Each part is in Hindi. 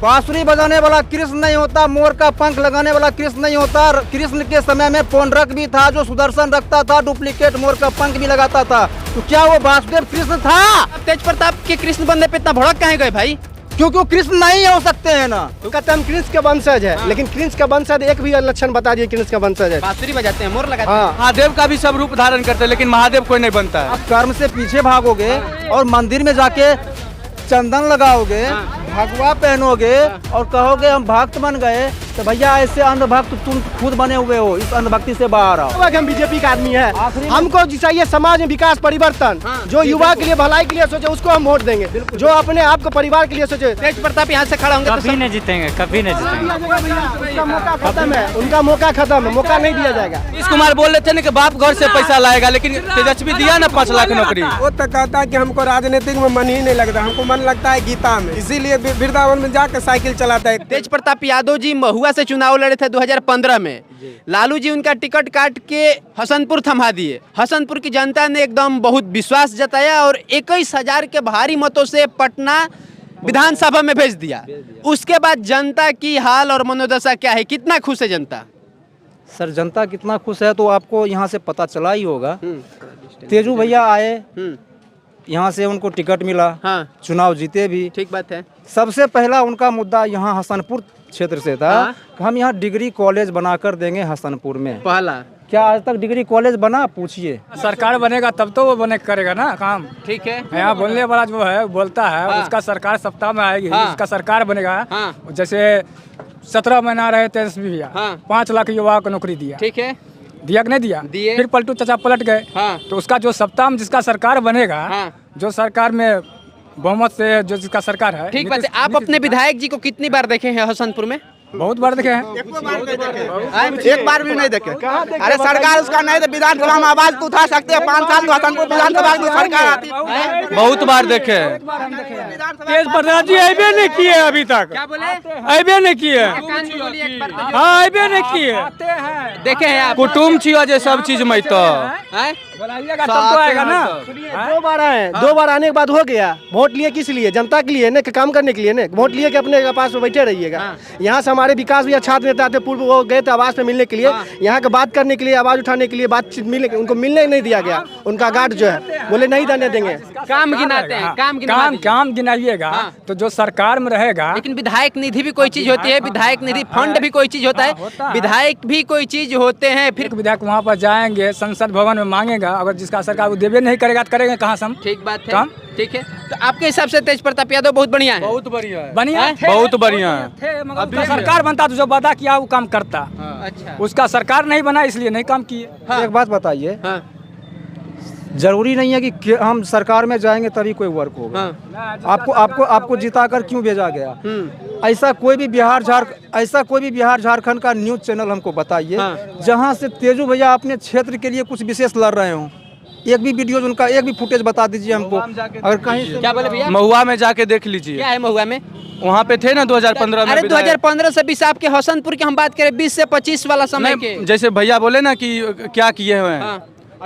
बांसुरी बजाने वाला कृष्ण नहीं होता, मोर का पंख लगाने वाला कृष्ण नहीं होता। कृष्ण के समय में पौंड्रक भी था जो सुदर्शन रखता था, डुप्लीकेट मोर का पंख भी लगाता था। तो क्या वो वासुदेव कृष्ण था? तेज प्रताप के कृष्ण बनने पे इतना भड़क कहाँ गए भाई? क्योंकि वो कृष्ण नहीं हो सकते हैं ना। तो कहते हम कृष्ण के वंशज है, लेकिन कृष्ण का वंशज एक भी लक्षण बता दिए कृष्ण का वंशज है। बांसुरी बजाते हैं, मोर लगाते हैं। महादेव का भी सब रूप धारण करते हैं, लेकिन महादेव कोई नहीं बनता है। आप कर्म से पीछे भागोगे और मंदिर में जाके चंदन लगाओगे, भगवा पहनोगे और कहोगे हम भक्त बन गए, तो भैया ऐसे अंधभक्त तुम खुद बने हुए हो। इस अंधभक्ति से बाहर आओ। हम बीजेपी का आदमी है, हमको चाहिए समाज में विकास परिवर्तन। जो युवा के लिए भलाई के लिए सोचे उसको हम वोट देंगे, जो अपने आप को परिवार के लिए सोचे। तेज प्रताप यहाँ से खड़ा होंगे कभी नहीं जीतेंगे, कभी नहीं जीतेंगे। उनका मौका खत्म है, उनका मौका खत्म है, मौका नहीं दिया जाएगा। नीतीश कुमार बोल रहे थे ना कि बाप घर से पैसा लाएगा, लेकिन तेजस्वी दिया ना 5 लाख नौकरी। वो तो कहता है कि हमको राजनीतिक में मन ही नहीं लगता, हमको मन लगता है गीता में, इसीलिए वृंदावन में जाकर साइकिल चलाता है। तेज प्रताप यादव जी महुआ से चुनाव लड़े थे 2015 में। लालू जी उनका टिकट काट के हसनपुर थमा दिए। हसनपुर की जनता ने एकदम बहुत विश्वास जताया और 21,000 के भारी मतों से पटना विधानसभा में भेज दिया। उसके बाद जनता की हाल और मनोदशा क्या है, कितना खुश है जनता? सर जनता कितना खुश है तो आपको यहाँ से पता चला ही होगा। तेजू भैया आए, यहाँ से उनको टिकट मिला, हाँ। चुनाव जीते भी। ठीक बात है। सबसे पहला उनका मुद्दा यहाँ हसनपुर क्षेत्र से था। हाँ। कि हम यहाँ डिग्री कॉलेज बनाकर देंगे हसनपुर में। पहला क्या आज तक डिग्री कॉलेज बना? पूछिए। सरकार बनेगा तब तो वो बने करेगा ना काम। ठीक है। यहाँ बोलने वाला जो है बोलता है, हाँ। उसका सरकार सप्ताह में आएगी। हाँ। उसका सरकार बनेगा। हाँ। जैसे 17 महीना रहे तेजस्वी भैया, हाँ। 5 लाख युवाओं को नौकरी दिया। ठीक है। दिया कि नहीं दिया? दिए। फिर पलटू चाचा पलट गए। हाँ। तो उसका जो सप्ताह में जिसका सरकार बनेगा, हाँ। जो सरकार में बहुमत से जो जिसका सरकार है। ठीक बात है। आप अपने विधायक जी को कितनी बार देखे हैं हसनपुर में? बहुत बार देखे हैं। एक बार भी नहीं देखे। अरे सरकार उसका नहीं तो विधानसभा में आवाज तो उठा सकते हैं। 5 साल हसनपुर विधानसभा की सरकार आती है। बहुत बार देखे। तेज प्रताप जी अबे नहीं किए अभी तक। क्या बोले? अबे नहीं किए। हाँ अबे नहीं किए। देखे हैं आप? कुटुम छियो जे सब चीज में तो हैं? बुलाइएगा तब तो आएगा ना। 2 बार आए, 2 बार आने के बाद हो गया। वोट लिए किस लिए? जनता के लिए, ने काम करने के लिए। ने वोट लिए कि अपने पास में बैठे रहिएगा। यहाँ से हमारे विकास भी छात्र नेता थे पूर्व, वो गए थे आवास में मिलने के लिए, यहाँ के बात करने के लिए, आवाज उठाने के लिए, बातचीत मिलने, उनको मिलने नहीं दिया गया। उनका गार्ड जो है बोले नहीं देने देंगे। काम गिनाते हैं, काम गिनाइएगा तो जो सरकार में रहेगा। लेकिन विधायक निधि भी कोई चीज होती है, विधायक निधि फंड भी कोई चीज होता है, विधायक भी कोई चीज होते हैं। फिर विधायक वहाँ पर जाएंगे, संसद भवन में मांगेगा, अगर जिसका सरकार वो देवे नहीं करेगा तो करेंगे कहाँ से हम? ठीक बात है। ठीक है। तो आपके हिसाब से तेज प्रताप यादव बहुत बढ़िया है? बहुत बढ़िया है। बढ़िया बहुत बढ़िया है। अब सरकार बनता तो जो वादा किया वो काम करता। अच्छा। उसका सरकार नहीं बना इसलिए नहीं काम किए। एक बात बताइए, हाँ। जरूरी नहीं है कि हम सरकार में जाएंगे तभी कोई वर्क होगा। आपको जिताकर क्यों भेजा गया? ऐसा कोई भी बिहार झारखंड का न्यूज चैनल हमको बताइए जहां से तेजू भैया अपने क्षेत्र के लिए कुछ विशेष लड़ रहे हो। एक भी वीडियो उनका, एक भी फुटेज बता दीजिए हमको। अगर कहीं क्या बोले भैया? महुआ में जाके देख लीजिए। क्या है महुआ में? वहाँ पे थे ना 2015 में। अरे 2015 से 20 आपके हसनपुर की हम बात करें 20 से 25 वाला समय के। जैसे भैया बोले ना कि क्या किए हुए हैं,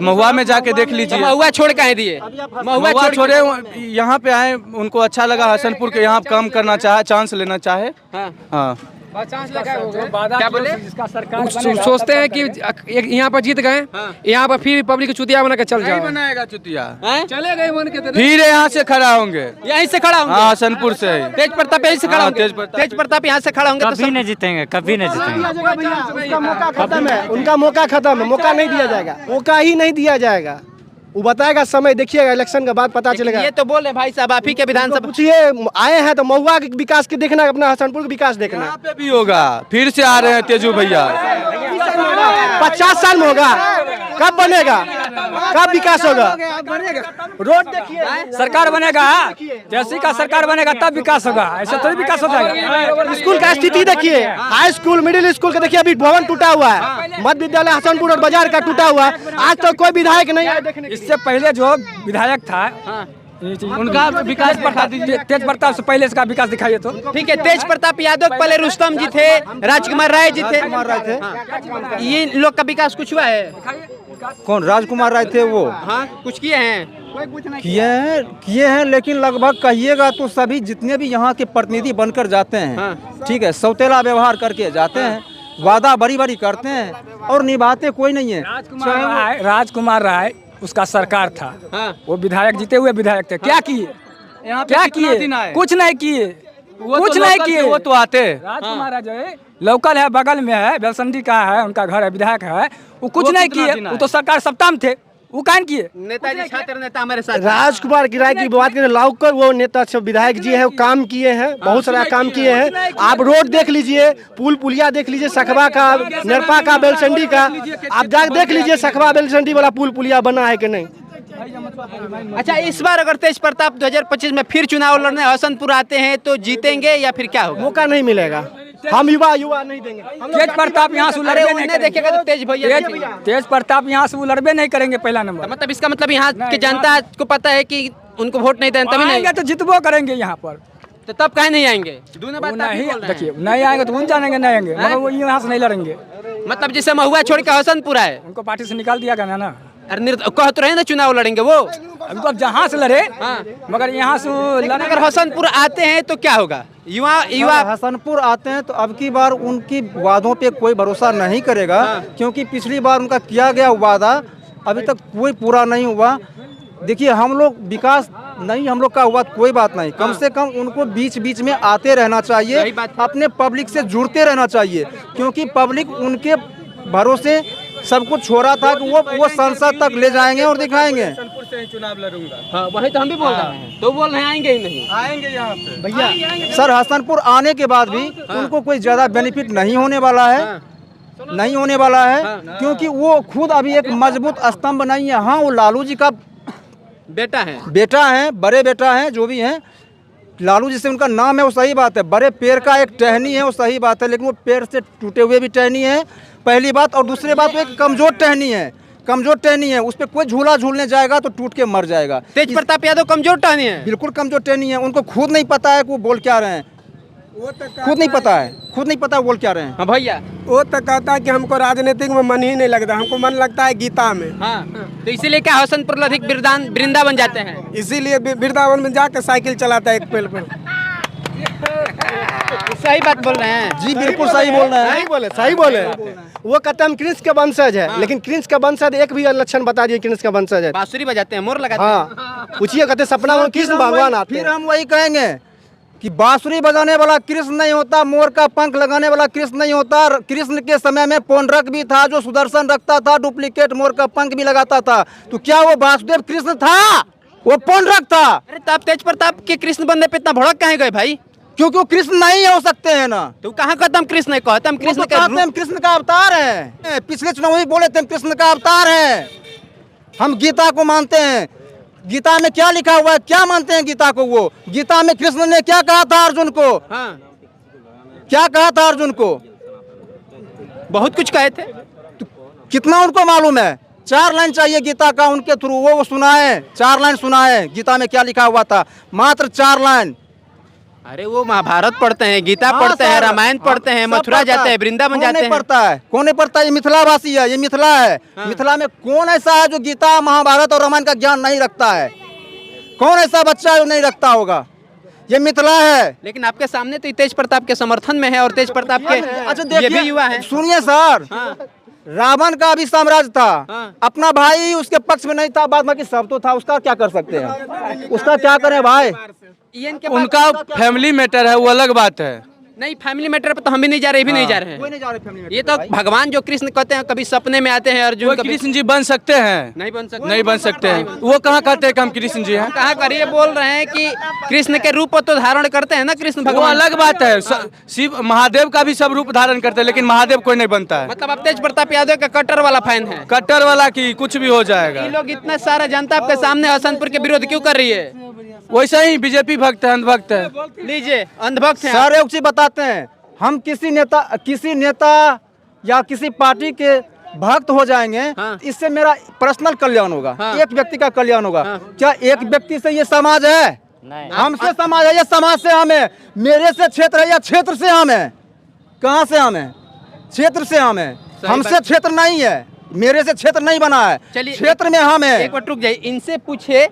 महुआ में जाके देख लीजिए। महुआ छोड़ काहे दिए? महुआ छोड़े, यहाँ पे आए, उनको अच्छा लगा हसनपुर के यहाँ काम करना चाहे, चांस लेना चाहे। हाँ। क्या बोले? जिसका सरकार सोचते हैं कि यहाँ पर जीत गए, यहाँ पर फिर पब्लिक चुतिया बना के चल जाए। बनाएगा चुतिया, चले गए मन के फिर यहाँ से खड़ा होंगे। यहीं से खड़ा होंगे? हाँ, हसनपुर से। तेज प्रताप यहीं से खड़ा होंगे? तेज प्रताप यहाँ से खड़ा होंगे? कभी नहीं जीतेंगे, कभी नहीं जीतेंगे। उनका मौका खत्म है, उनका मौका खत्म है, मौका नहीं दिया जाएगा, मौका ही नहीं दिया जाएगा। वो बताएगा समय, देखिएगा इलेक्शन के बाद पता चलेगा। ये तो बोले भाई साहब आप ही के विधानसभा पूछिए, आए हैं तो महुआ के विकास के देखना, अपना हसनपुर के विकास देखना। यहाँ पे भी होगा, फिर से आ रहे हैं तेजू भैया। 50 साल में होगा, कब बनेगा, कब विकास होगा? रोड देखिए, सरकार बनेगा, जैसी का सरकार बनेगा तब विकास होगा, ऐसे थोड़ी विकास हो जाएगा। स्कूल का स्थिति देखिए, हाई स्कूल, मिडिल स्कूल का देखिए, अभी भवन टूटा हुआ है, मध्य विद्यालय हसनपुर और बाजार का टूटा हुआ है। आज तक कोई विधायक नहीं आया देखने। इससे पहले जो विधायक था उनका विकास तेज प्रताप से पहले इसका विकास दिखाइए तो। ठीक है। तेज प्रताप यादव पहले रुस्तम जी थे, राजकुमार राय जी थे, ये लोग का विकास कुछ हुआ है? कौन राजकुमार राय थे वो? हाँ, कुछ किए हैं? किए हैं लेकिन लगभग कहिएगा तो सभी जितने भी यहाँ के प्रतिनिधि बनकर जाते हैं, ठीक है, सौतेला व्यवहार करके जाते हैं, वादा बड़ी बड़ी करते हैं और निभाते कोई नहीं है। राजकुमार राय उसका सरकार था, वो विधायक जीते हुए विधायक थे, क्या किए? क्या किए? कुछ नहीं किए, कुछ नहीं किए। वो तो आते राजकुमार राय जो है लोकल है, बगल में है, बेलसंडी का है, उनका घर है, विधायक है, वो कुछ नहीं किए। वो तो सरकार सत्ता में थे, वो कान किए। नेताजी छात्र नेता हमारे साथ राजकुमार की राय की बात करें, लाउकर वो नेता सब विधायक जी है, वो काम किए हैं, बहुत सारा काम किए हैं। आप रोड देख लीजिए, पुल पुलिया देख लीजिए, सखबा का, नेरपा का, बेलसंडी का, आप जाकर देख लीजिए सखबा बेलसंडी वाला पुल पुलिया बना है कि नहीं। अच्छा, इस बार अगर तेज प्रताप 2025 में फिर चुनाव लड़ने हसनपुर आते हैं तो जीतेंगे या फिर क्या होगा? मौका नहीं मिलेगा, हम युवा नहीं देंगे। तेज प्रताप यहाँ से लड़बे नहीं करेंगे। देखेगा तो तेज भैया तेज प्रताप यहाँ से वो लड़बे नहीं करेंगे पहला नंबर। मतलब इसका मतलब यहाँ की जनता को पता है कि उनको वोट नहीं दें तभी नहीं आएंगे तो जितबो करेंगे यहाँ पर, तो तब कहीं नहीं आएंगे। दोनों बात नहीं देखिए, नहीं आएंगे तो उन जानेंगे नहीं आएंगे, मगर वो यहाँ से नहीं लड़ेंगे। मतलब जिससे महुआ छोड़ के हसनपुर है उनको पार्टी से निकाल दिया गया ना। अरे कह तो रहे ना चुनाव लड़ेंगे वो, उनको अब जहाँ से लड़े, मगर यहाँ से लेकिन अगर हसनपुर आते हैं तो क्या होगा? युवा हसनपुर आते हैं तो अब की बार उनकी वादों पे कोई भरोसा नहीं करेगा, क्योंकि पिछली बार उनका किया गया वादा अभी तक कोई पूरा नहीं हुआ। देखिए, हम लोग विकास नहीं हम लोग का हुआ कोई बात नहीं, कम से कम उनको बीच बीच में आते रहना चाहिए, अपने पब्लिक से जुड़ते रहना चाहिए, क्योंकि पब्लिक उनके भरोसे सब कुछ छोड़ा था कि वो संसद तक ले जाएंगे और दिखाएंगे। हसनपुर से ही चुनाव लड़ूंगा। हाँ, वही तो हम भी बोल रहे हैं, तो बोल रहे हैं आएंगे ही नहीं। आएंगे यहाँ पे भैया सर, हसनपुर आने के बाद भी उनको कोई ज्यादा बेनिफिट नहीं होने वाला है, नहीं होने वाला है, क्योंकि वो खुद अभी एक मजबूत स्तंभ नहीं है। हाँ, वो लालू जी का बेटा है, बड़े बेटा है, जो भी हैं, लालू जी से उनका नाम है वो सही बात है, बड़े पेड़ का एक टहनी है वो सही बात है, लेकिन वो पेड़ से टूटे हुए भी टहनी है, पहली बात। और दूसरी बात, वो एक कमजोर टहनी है, उस पर कोई झूला झूलने जाएगा तो टूट के मर जाएगा। तेज प्रताप यादव कमजोर टहनी है, बिल्कुल कमजोर टहनी है, उनको खुद नहीं पता है कि वो बोल क्या रहे हैं, खुद नहीं पता बोल क्या रहे हैं। हाँ भैया, वो तो कहता है कि हमको राजनीतिक में मन ही नहीं लगता, हमको मन लगता है गीता में। हाँ, तो इसीलिए क्या हसनपुर अधिक वृंदावन जाते हैं, इसीलिए वृंदावन में जाकर साइकिल चलाता है एक पेड़ पर। सही बात बोल रहे हैं जी, बिल्कुल सही बोल रहे हैं, सही बोले। वो कहते हम कृष्ण के वंशज है, लेकिन कृष्ण का वंशज एक भी लक्षण बता दिए कृष्ण का वंशज है। बांसुरी बजाते हैं, मोर लगाते हैं। हाँ, पूछिए, कहते सपना में कृष्ण भगवान आते फिर हम वही कहेंगे कि बांसुरी बजाने वाला कृष्ण नहीं होता, मोर का पंख लगाने वाला कृष्ण नहीं होता। कृष्ण के समय में पौंड्रक भी था जो सुदर्शन रखता था, डुप्लीकेट मोर का पंख भी लगाता था, तो क्या वो वासुदेव कृष्ण था? वो पौंड्रक था। अरे तब तेज प्रताप के कृष्ण बनने पे इतना भड़क कहाँ गए भाई? क्योंकि वो कृष्ण नहीं हो सकते हैं ना। तो कहाँ कहता हम कृष्ण कहता हम कृष्ण हम कृष्ण का अवतार है। पिछले चुनाव में बोले थे हम कृष्ण का अवतार है। हम गीता को मानते हैं, गीता में क्या लिखा हुआ है, क्या मानते हैं गीता को? वो गीता में कृष्ण ने क्या कहा था अर्जुन को? हाँ, क्या कहा था अर्जुन को? बहुत कुछ कहे थे। तो कितना उनको मालूम है? 4 लाइन चाहिए गीता का उनके थ्रू, वो सुना है, 4 लाइन सुना है गीता में क्या लिखा हुआ था, मात्र 4 लाइन। अरे वो महाभारत पढ़ते हैं, गीता पढ़ते हैं, रामायण पढ़ते हैं, मथुरा जाते हैं, वृंदावन जाते हैं। पढ़ता है कौन नहीं पढ़ता? ये मिथिलावासी है, ये मिथिला है। मिथिला में कौन ऐसा है जो गीता महाभारत और रामायण का ज्ञान नहीं रखता है? कौन ऐसा बच्चा है जो नहीं रखता होगा? ये मिथिला है। लेकिन आपके सामने तो तेज प्रताप के समर्थन में है और तेज प्रताप के अच्छा ये भी युवा है। सुनिए सर, रावण का भी साम्राज्य था, अपना भाई उसके पक्ष में नहीं था, बाद बाकी सब तो था, उसका क्या कर सकते हैं? उसका क्या करें भाई? उनका फैमिली मैटर है, वो अलग बात है। नहीं, फैमिली मैटर पे तो हम भी नहीं जा रहे, ये भी नहीं जा रहे हैं। कोई नहीं जा रहे फैमिली मैटर। ये तो भगवान जो कृष्ण कहते हैं, कभी सपने में आते हैं अर्जुन, कभी कृष्ण जी बन सकते हैं? नहीं बन सकते, नहीं बन सकते हैं। वो कहाँ कहते हैं कि हम कृष्ण जी हैं? कहाँ करिए बोल रहे हैं कि कृष्ण के रूप तो धारण करते हैं ना कृष्ण वो भगवान। अलग बात है। शिव महादेव का भी सब रूप धारण करते हैं, लेकिन महादेव कोई नहीं बनता है। मतलब आप तेज प्रताप यादव का कट्टर वाला फैन है? कट्टर वाला की कुछ भी हो जाएगा। ये लोग इतना सारा जनता आपके सामने हसनपुर के विरोध क्यों कर रही है? वैसा ही बीजेपी भक्त है, अंधभक्त है। लीजिए, अंधभक्त है। सारे एक चीज बताते हैं, हम किसी नेता या किसी पार्टी के भक्त हो जाएंगे, इससे मेरा पर्सनल कल्याण होगा, एक व्यक्ति का कल्याण होगा। क्या एक व्यक्ति से ये समाज है? हमसे समाज है, ये समाज से हम है। मेरे से क्षेत्र है या क्षेत्र से हम है? कहाँ से हम है? क्षेत्र से हम है, हमसे क्षेत्र नहीं है, मेरे से क्षेत्र नहीं बना है, चलिए क्षेत्र में हम है। एक बार रुक जाइए, इनसे पूछे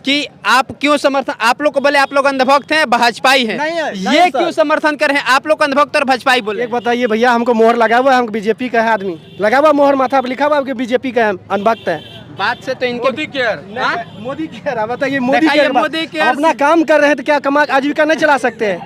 कि आप क्यों समर्थन, आप लोग को बोले आप लोग अंधभक्त हैं, भाजपाई हैं, ये क्यों समर्थन कर रहे हैं? आप लोग अंधभक्त और भाजपाई बोले। एक बताइए भैया, हमको मोहर लगा हुआ है, हम बीजेपी का है आदमी, लगा हुआ मोहर माथा पर लिखा हुआ है बीजेपी का है, अनभक्त है। बात से तो इनके मोदी केयर, मोदी केयर, बताइए मोदी दिखाइए केयर, मोदी केयर अपना काम कर रहे हैं तो क्या कमा आजीविका नहीं चला सकते हैं?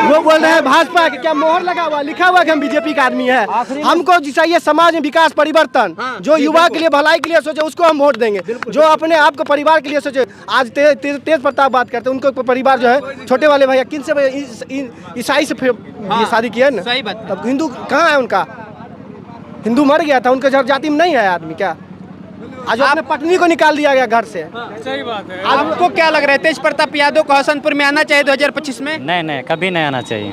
वो बोल रहे हैं भाजपा के, क्या मोहर लगा हुआ लिखा हुआ कि हम बीजेपी का आदमी है। हमको चाहिए समाज में विकास परिवर्तन, जो युवा के लिए भलाई के लिए सोचे उसको हम वोट देंगे, जो अपने आप को परिवार के लिए सोचे। आज तेज प्रताप बात करते हैं, उनको परिवार जो है छोटे वाले भैया किन से, ईसाई से शादी किया ना, सही बात। तब हिंदू कहाँ है उनका? हिंदू मर गया था, उनके जाति में नहीं है आदमी क्या? आज अपने पत्नी को निकाल दिया गया घर से। सही बात है। आपको क्या लग रहा है, तेज प्रताप यादव को हसनपुर में आना चाहिए 2025 में? नहीं, कभी नहीं आना चाहिए।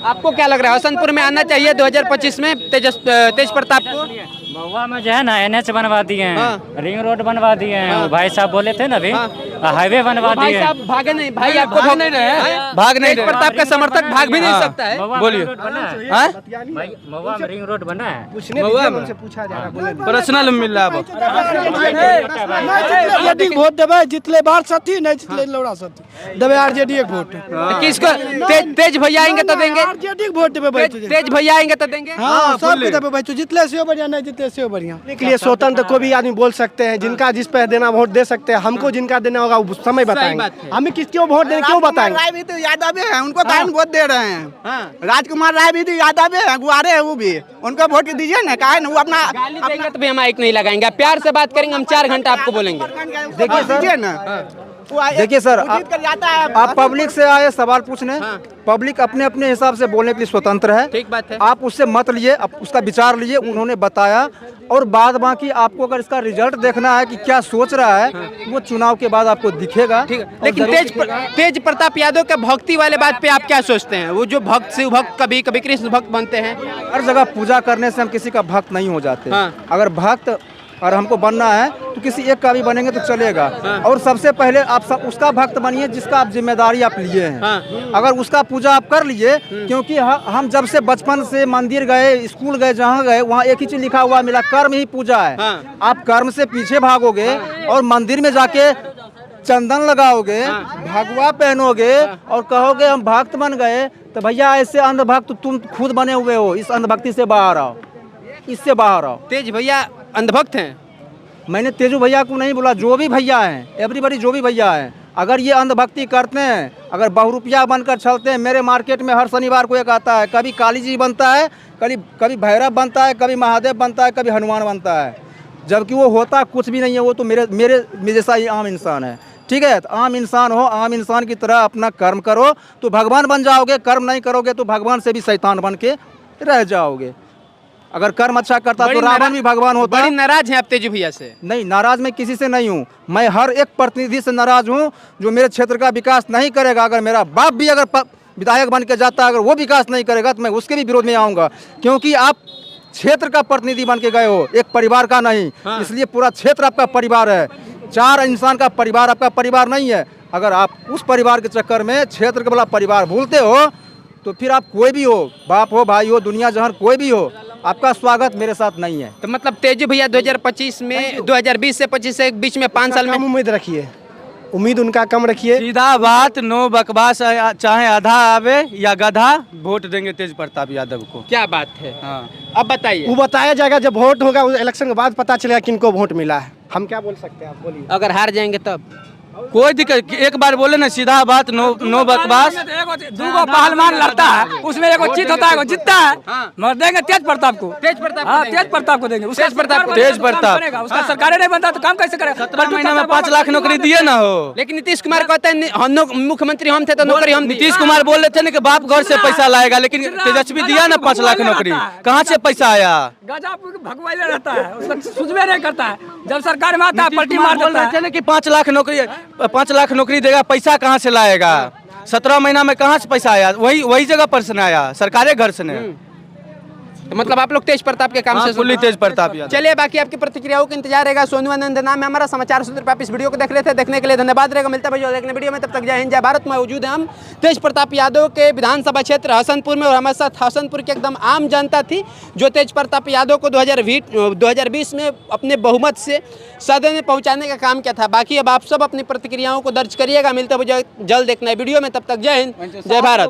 आपको क्या लग रहा है, हसनपुर में आना चाहिए 2025 में तेज प्रताप को? महुआ में जो है ना NH बनवा दिए हैं, रिंग रोड बनवा दिए हैं, वो भाई साहब बोले थे ना अभी, हाईवे बनवा दिए। भाई साहब भागे नहीं, भाई आपको भाग नहीं रहे, भाग नहीं तेज प्रताप का समर्थक भाग भी नहीं सकता है। बोलिए। महुआ में रिंग रोड बना है, उनसे पूछा जा रहा है, पर्सनल मिल रहा है। वोट देवे, जितले बार साथी नहीं जितले लौड़ा साथी देवे, आरजेडी एक वोट। किसको? तेज भैया आएंगे तो देंगे, आरजेडी वोट देवे भाई, तेज भैया आएंगे तो देंगे। हाँ सब के देवे भाई, तो जितले से बढ़िया नहीं जितले से बढ़िया। के लिए स्वतंत्र को भी आदमी बोल सकते हैं, जिनका जिस पे देना वोट दे सकते हैं, हमको जिनका देना होगा वो समय बताएंगे, हमें किसको वोट देना क्यों बताएंगे। राय भी तो यादव है, उनको कारण वोट दे रहे हैं। राजकुमार राय भी तो यादव है, गुआरे है वो भी, उनको वोट दीजिए ना, कहा वो अपना गाली देंगे तो भी हम माइक नहीं लगाएंगे, प्यार से बात करेंगे, हम 4 घंटा आपको बोलेंगे। देखिए सर, ना देखिए सर, जीत कर जाता है। आप पब्लिक से आए सवाल पूछने, पब्लिक अपने अपने हिसाब से बोलने के लिए स्वतंत्र है, ठीक बात है। आप उससे मत लिए, आप उसका विचार लिए, उन्होंने बताया, और बाद बाकी आपको अगर इसका रिजल्ट देखना है कि क्या सोच रहा है, वो चुनाव के बाद आपको दिखेगा। ठीक है, लेकिन तेज प्रताप यादव के भक्ति वाले बात पे आप क्या सोचते हैं? वो जो भक्त शिव भक्त, कभी कभी कृष्ण भक्त बनते हैं। हर जगह पूजा करने से हम किसी का भक्त नहीं हो जाते। अगर भक्त और हमको बनना है तो किसी एक का भी बनेंगे तो चलेगा। और सबसे पहले आप सब उसका भक्त बनिए जिसका आप जिम्मेदारी आप लिए हैं। अगर उसका पूजा आप कर लिए, क्योंकि हम जब से बचपन से मंदिर गए, स्कूल गए, जहाँ गए वहाँ एक ही चीज लिखा हुआ मिला, कर्म ही पूजा है। आप कर्म से पीछे भागोगे और मंदिर में जाके चंदन लगाओगे, भगवा पहनोगे और कहोगे हम भक्त बन गए, तो भैया ऐसे अंधभक्त तुम खुद बने हुए हो। इस अंधभक्ति से बाहर आओ, इससे बाहर आओ। तेज भैया अंधभक्त हैं? मैंने तेजू भैया को नहीं बोला, जो भी भैया हैं, एवरीबॉडी जो भी भैया हैं, अगर ये अंधभक्ति करते हैं, अगर बहुरुपिया बनकर चलते हैं, मेरे मार्केट में हर शनिवार को एक आता है, कभी काली जी बनता है, कभी भैरव बनता है, कभी महादेव बनता है, कभी हनुमान बनता है, जबकि वो होता कुछ भी नहीं है। वो तो मेरे जैसा ही आम इंसान है। ठीक है, तो आम इंसान हो, आम इंसान की तरह अपना कर्म करो तो भगवान बन जाओगे। कर्म नहीं करोगे तो भगवान से भी शैतान बन के रह जाओगे। अगर कर्म अच्छा करता तो रावण भी भगवान होता। बड़ी नाराज हैं आप तेजू भैया से? नहीं, नाराज मैं किसी से नहीं हूँ। मैं हर एक प्रतिनिधि से नाराज हूँ जो मेरे क्षेत्र का विकास नहीं करेगा। अगर मेरा बाप भी अगर विधायक बन के जाता है, अगर वो विकास नहीं करेगा तो मैं उसके भी विरोध में आऊँगा, क्योंकि आप क्षेत्र का प्रतिनिधि बन के गए हो, एक परिवार का नहीं। इसलिए पूरा क्षेत्र आपका परिवार है, 4 इंसान का परिवार आपका परिवार नहीं है। अगर आप उस परिवार के चक्कर में क्षेत्र के वाला परिवार भूलते हो तो फिर आप कोई भी हो, बाप हो, भाई हो, दुनिया जहां कोई भी हो, आपका स्वागत मेरे साथ नहीं है। तो मतलब तेजू भैया 2025 में 2020 से 25 से बीच में 5 साल में उम्मीद रखिए, उम्मीद उनका कम रखिए। सीधा बात, नो बकवास, चाहे आधा आवे या गधा, वोट देंगे तेज प्रताप यादव को। क्या बात है? अब बताइए। वो बताया जाएगा जब वोट होगा, इलेक्शन के बाद पता चलेगा किनको वोट मिला है। हम क्या बोल सकते हैं, आप बोलिए। अगर हार जाएंगे तब कोई दिक्कत, एक बार बोले ना सीधा बात, नो बकवास। दूगो पहलवान लड़ता है, उसमें एगो जीत होता है, एगो जीतता है। मर देंगे तेज प्रताप को, तेज प्रताप को देंगे। तेज प्रताप उसका सरकार नहीं बनता तो काम कैसे करेगा? 17 महीना में 5 लाख नौकरी दिए ना हो। लेकिन नीतीश कुमार कहते हैं मुख्यमंत्री हम थे तो नौकरी हम। नीतीश कुमार बोल रहे थे ना कि बाप घर से पैसा लाएगा, लेकिन तेजस्वी दिया ना 5 लाख नौकरी, कहाँ से पैसा आया? गजा भगवाइले रहता है, उसका सुझबे नहीं करता है। जब सरकार में आता है पलटी मार देता है। ना कि 5 लाख नौकरी देगा, पैसा कहाँ से लाएगा? 17 महीना में कहाँ से पैसा आया? वही जगह पर से आया, सरकारे घर से नहीं। तो मतलब आप लोग तेज प्रताप के काम से फुल्ली तेज प्रताप यादव। चलिए, बाकी आपकी प्रतिक्रियाओं का इंतजार रहेगा। सोनू आनंद नाम है हमारा, समाचार सूत्र पे आप इस वीडियो को देख रहे थे, देखने के लिए धन्यवाद रहेगा। मिलता है देखने वीडियो में, तब तक जय हिंद जय भारत। मौजूद है हम तेज प्रताप यादव के विधानसभा क्षेत्र हसनपुर में, और हमारे साथ हसनपुर की एकदम आम जनता थी जो तेज प्रताप यादव को 2020 में अपने बहुमत से सदन में पहुंचाने का काम किया था। बाकी अब आप सब अपनी प्रतिक्रियाओं को दर्ज करिएगा। मिलता है जल्द देखना है वीडियो में, तब तक जय हिंद जय भारत।